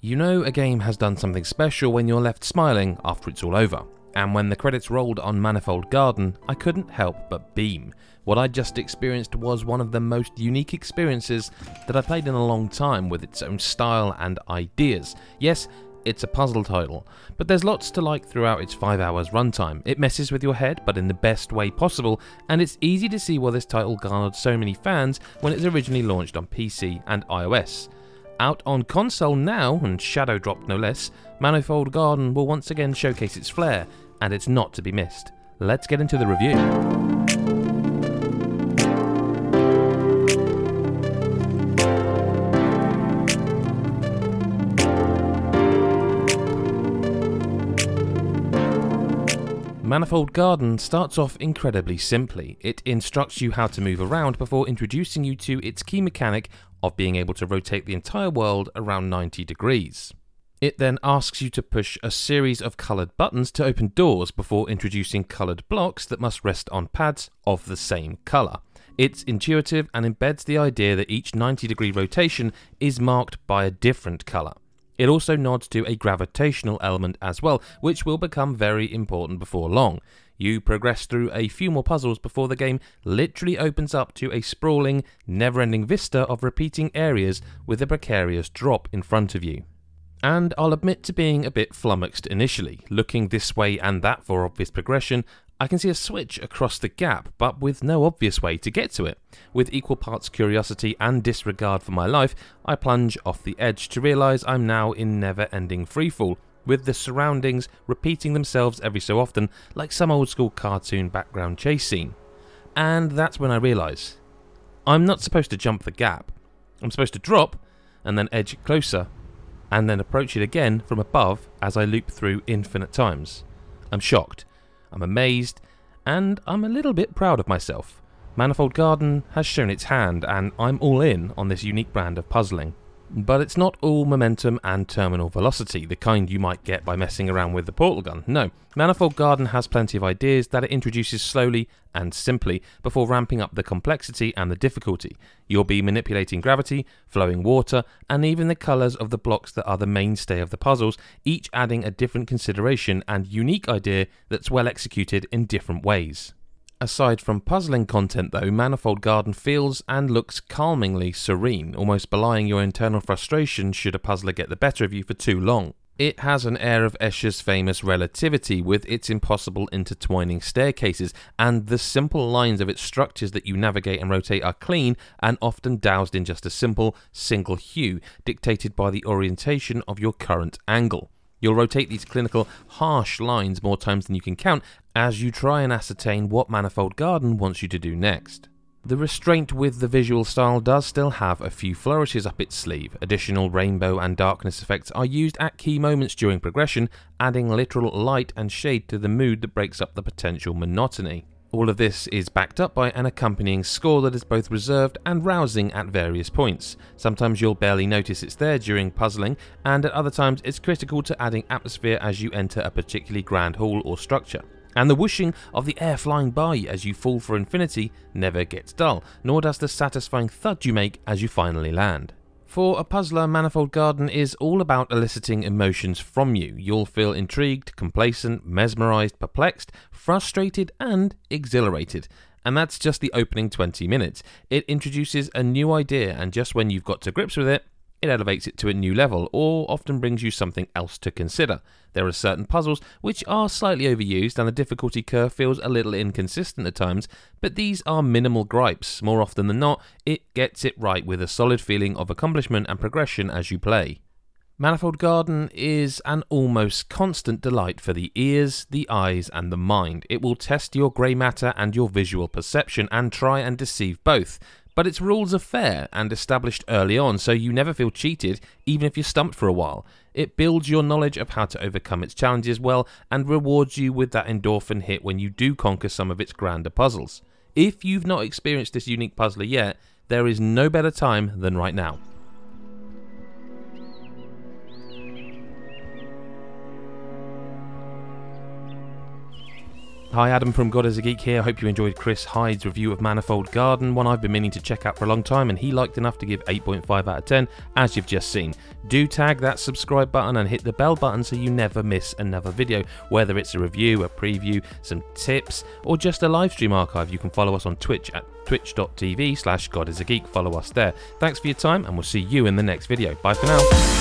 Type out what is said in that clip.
You know a game has done something special when you're left smiling after it's all over. And when the credits rolled on Manifold Garden, I couldn't help but beam. What I just experienced was one of the most unique experiences that I played in a long time, with its own style and ideas. Yes, it's a puzzle title, but there's lots to like throughout its 5 hours runtime. It messes with your head, but in the best way possible, and it's easy to see why this title garnered so many fans when it was originally launched on PC and iOS. Out on console now, and shadow dropped no less, Manifold Garden will once again showcase its flair, and it's not to be missed. Let's get into the review. Manifold Garden starts off incredibly simply. It instructs you how to move around before introducing you to its key mechanic of being able to rotate the entire world around 90 degrees. It then asks you to push a series of coloured buttons to open doors before introducing coloured blocks that must rest on pads of the same colour. It's intuitive and embeds the idea that each 90-degree rotation is marked by a different colour. It also nods to a gravitational element as well, which will become very important before long. You progress through a few more puzzles before the game literally opens up to a sprawling, never-ending vista of repeating areas with a precarious drop in front of you. And I'll admit to being a bit flummoxed initially. Looking this way and that for obvious progression, I can see a switch across the gap, but with no obvious way to get to it. With equal parts curiosity and disregard for my life, I plunge off the edge to realise I'm now in never-ending freefall, with the surroundings repeating themselves every so often like some old school cartoon background chase scene. And that's when I realise I'm not supposed to jump the gap. I'm supposed to drop and then edge closer and then approach it again from above as I loop through infinite times. I'm shocked, I'm amazed, and I'm a little bit proud of myself. Manifold Garden has shown its hand, and I'm all in on this unique brand of puzzling. But it's not all momentum and terminal velocity, the kind you might get by messing around with the portal gun. No, Manifold Garden has plenty of ideas that it introduces slowly and simply before ramping up the complexity and the difficulty. You'll be manipulating gravity, flowing water, and even the colours of the blocks that are the mainstay of the puzzles, each adding a different consideration and unique idea that's well executed in different ways. Aside from puzzling content though, Manifold Garden feels and looks calmingly serene, almost belying your internal frustration should a puzzler get the better of you for too long. It has an air of Escher's famous relativity with its impossible intertwining staircases, and the simple lines of its structures that you navigate and rotate are clean and often doused in just a simple, single hue, dictated by the orientation of your current angle. You'll rotate these clinical, harsh lines more times than you can count as you try and ascertain what Manifold Garden wants you to do next. The restraint with the visual style does still have a few flourishes up its sleeve. Additional rainbow and darkness effects are used at key moments during progression, adding literal light and shade to the mood that breaks up the potential monotony. All of this is backed up by an accompanying score that is both reserved and rousing at various points. Sometimes you'll barely notice it's there during puzzling, and at other times it's critical to adding atmosphere as you enter a particularly grand hall or structure. And the whooshing of the air flying by as you fall for infinity never gets dull, nor does the satisfying thud you make as you finally land. For a puzzler, Manifold Garden is all about eliciting emotions from you. You'll feel intrigued, complacent, mesmerised, perplexed, frustrated and exhilarated. And that's just the opening 20 minutes. It introduces a new idea, and just when you've got to grips with it, it elevates it to a new level, or often brings you something else to consider. There are certain puzzles which are slightly overused and the difficulty curve feels a little inconsistent at times, but these are minimal gripes. More often than not, it gets it right with a solid feeling of accomplishment and progression as you play. Manifold Garden is an almost constant delight for the ears, the eyes and the mind. It will test your grey matter and your visual perception and try and deceive both. But its rules are fair and established early on, so you never feel cheated even if you're stumped for a while. It builds your knowledge of how to overcome its challenges well and rewards you with that endorphin hit when you do conquer some of its grander puzzles. If you've not experienced this unique puzzler yet, there is no better time than right now. Hi, Adam from God is a Geek here. I hope you enjoyed Chris Hyde's review of Manifold Garden, one I've been meaning to check out for a long time, and he liked enough to give 8.5 out of 10, as you've just seen. Do tag that subscribe button and hit the bell button so you never miss another video, whether it's a review, a preview, some tips, or just a live stream archive. You can follow us on Twitch at twitch.tv/GodIsAGeek. Follow us there. Thanks for your time, and we'll see you in the next video. Bye for now.